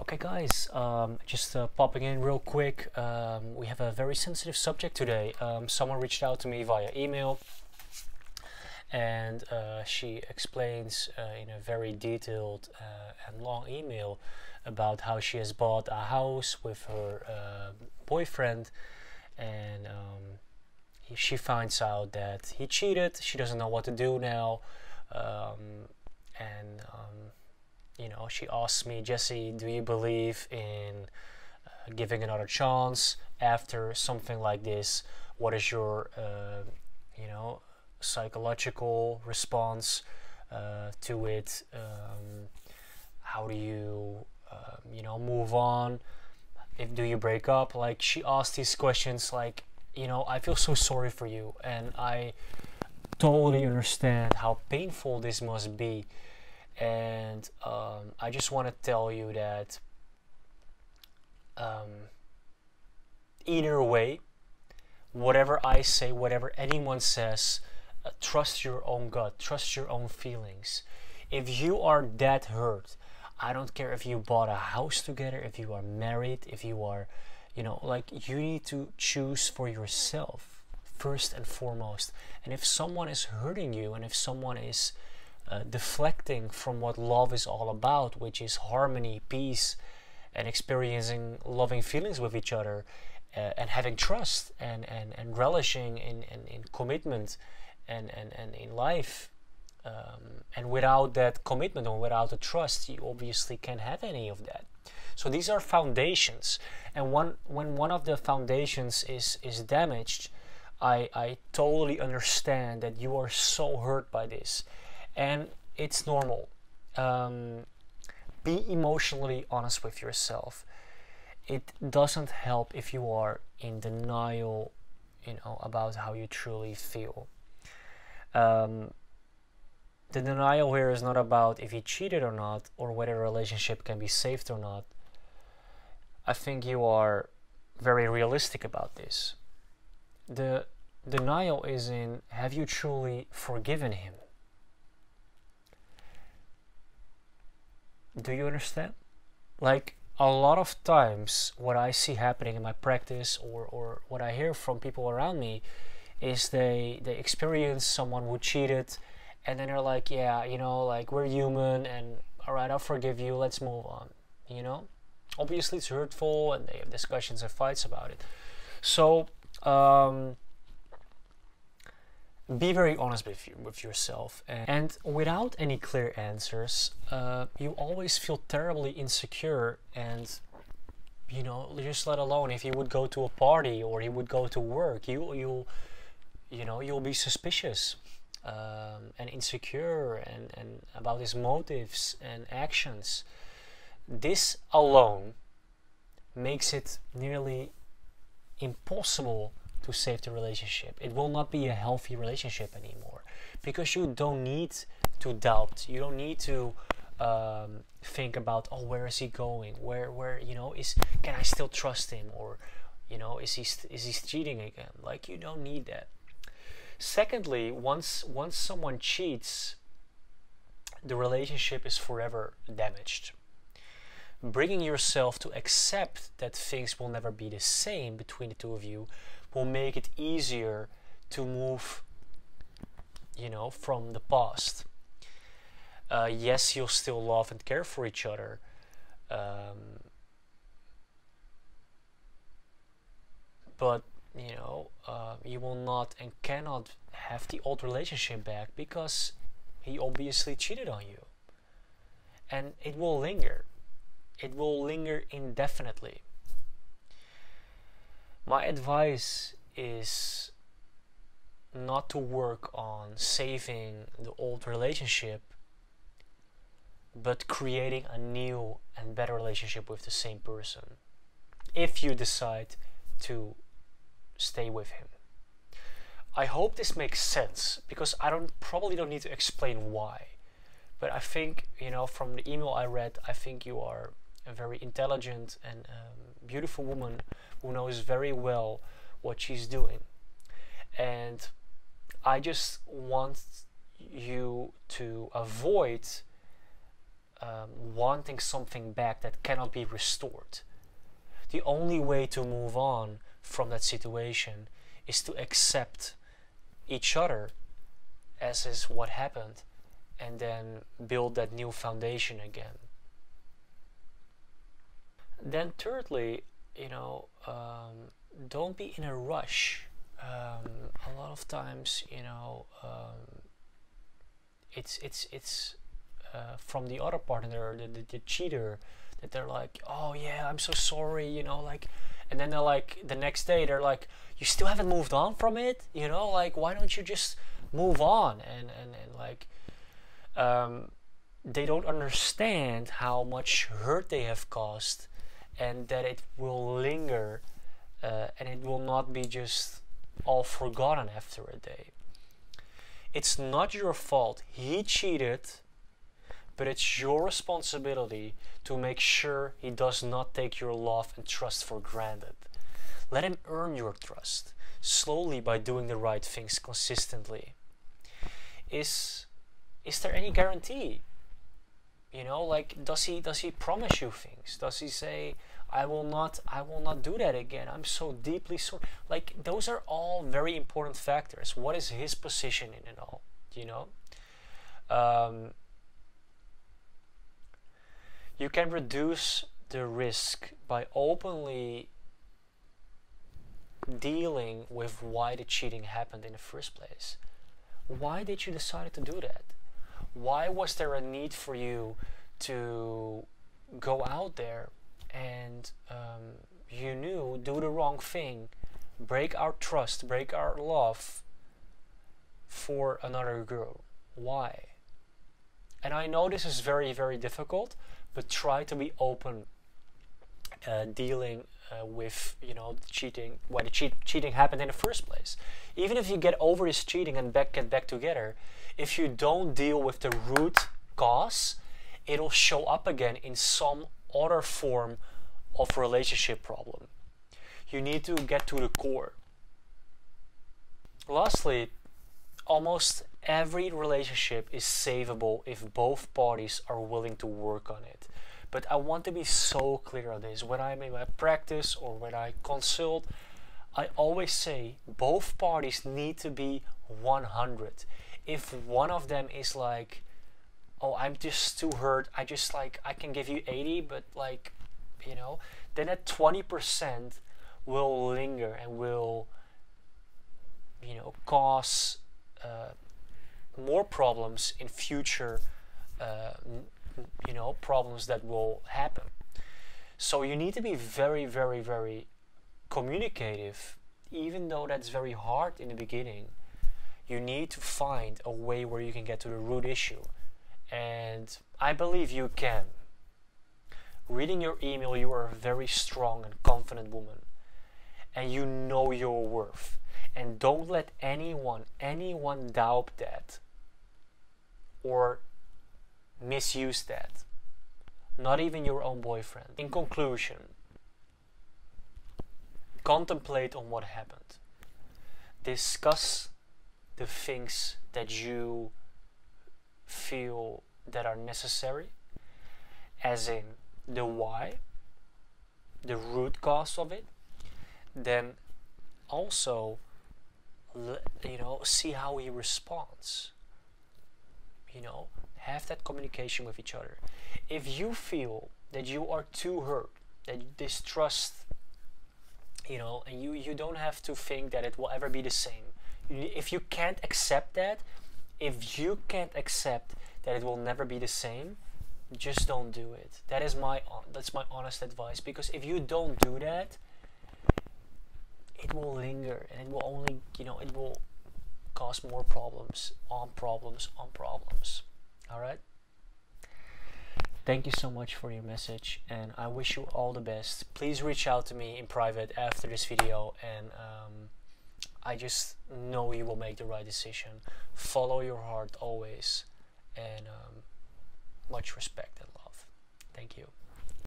Okay guys, just popping in real quick. We have a very sensitive subject today. Someone reached out to me via email, and she explains in a very detailed and long email about how she has bought a house with her boyfriend, and she finds out that he cheated. She doesn't know what to do now, and you know, she asks me, Jesse, do you believe in giving another chance after something like this? What is your, you know, psychological response to it? How do you, you know, move on? Do you break up? Like, she asked these questions like, you know, I feel so sorry for you, and I totally understand how painful this must be. And I just want to tell you that either way, whatever I say, whatever anyone says, trust your own gut, trust your own feelings. If you are that hurt, I don't care if you bought a house together, if you are married, if you are, you know, like, you need to choose for yourself first and foremost. And if someone is hurting you, and if someone is deflecting from what love is all about, which is harmony, peace, and experiencing loving feelings with each other, and having trust, and relishing in commitment, and in life, and without that commitment or without the trust, you obviously can't have any of that. So these are foundations, and when one of the foundations is damaged, I totally understand that you are so hurt by this. And it's normal. Be emotionally honest with yourself. It doesn't help if you are in denial, you know, about how you truly feel. The denial here is not about if he cheated or not, or whether a relationship can be saved or not. I think you are very realistic about this. The denial is in, have you truly forgiven him? Do you understand? Like, a lot of times what I see happening in my practice, or what I hear from people around me, is they experience someone who cheated, and then they're like, yeah, you know, like, we're human, and alright, I'll forgive you, let's move on, you know? Obviously it's hurtful, and they have discussions and fights about it. So be very honest with yourself, and without any clear answers, you always feel terribly insecure. And, you know, just let alone if you would go to a party or you would go to work, you'll be suspicious and insecure and about his motives and actions. This alone makes it nearly impossible to save the relationship. It will not be a healthy relationship anymore, because you don't need to doubt. You don't need to think about, oh, where is he going? Where you know, can I still trust him? Or, you know, is he cheating again? Like, you don't need that. Secondly, once someone cheats, the relationship is forever damaged. Bringing yourself to accept that things will never be the same between the two of you will make it easier to move, you know, from the past. Yes, you'll still love and care for each other, but, you know, you will not and cannot have the old relationship back, because he obviously cheated on you, and it will linger. It will linger indefinitely. My advice is not to work on saving the old relationship, but creating a new and better relationship with the same person, if you decide to stay with him. I hope this makes sense, because I probably don't need to explain why. But I think, you know, from the email I read, I think you are a very intelligent and beautiful woman who knows very well what she's doing. And I just want you to avoid wanting something back that cannot be restored. The only way to move on from that situation is to accept each other as is what happened, and then build that new foundation again. Then thirdly, don't be in a rush. A lot of times, it's from the other partner, the cheater, that they're like, oh yeah, I'm so sorry, and then they're like, the next day they're like, you still haven't moved on from it, why don't you just move on? And they don't understand how much hurt they have caused, and that it will linger, and it will not be just all forgotten after a day. It's not your fault he cheated, but it's your responsibility to make sure he does not take your love and trust for granted. Let him earn your trust, slowly, by doing the right things consistently. Is there any guarantee? Does he promise you things? Does he say, I will not do that again, I'm so deeply sorry? Those are all very important factors. What is his position in it all? You can reduce the risk by openly dealing with why the cheating happened in the first place. Why did you decide to do that? Why was there a need for you to go out there and do the wrong thing, break our trust, break our love for another girl? Why? And I know this is very, very difficult, but try to be open, dealing with cheating, why the cheating happened in the first place. Even if you get over this cheating and get back together, if you don't deal with the root cause, it'll show up again in some other form of relationship problem. You need to get to the core. Lastly, almost every relationship is savable if both parties are willing to work on it. But I want to be so clear on this. When I'm in my practice or when I consult, I always say both parties need to be 100. If one of them is like, oh, I'm just too hurt, I can give you 80, but then that 20% will linger and will cause more problems in future, problems that will happen. So you need to be very, very, very communicative, even though that's very hard in the beginning. You need to find a way where you can get to the root issue, and I believe you can. Reading your email, you are a very strong and confident woman, and you know your worth. And don't let anyone doubt that or misuse that. Not even your own boyfriend. In conclusion, contemplate on what happened. Discuss the things that you feel that are necessary, as in the why, the root cause of it. Then also see how he responds. Have that communication with each other. If you feel that you are too hurt, that this trust, and you don't have to think that it will ever be the same. If you can't accept that, if you can't accept that it will never be the same, just don't do it. That's my honest advice. Because if you don't do that, it will linger, and it will only, it will cause more problems on problems on problems. All right? Thank you so much for your message, and I wish you all the best. Please reach out to me in private after this video, and I just know you will make the right decision. Follow your heart always, and much respect and love. Thank you.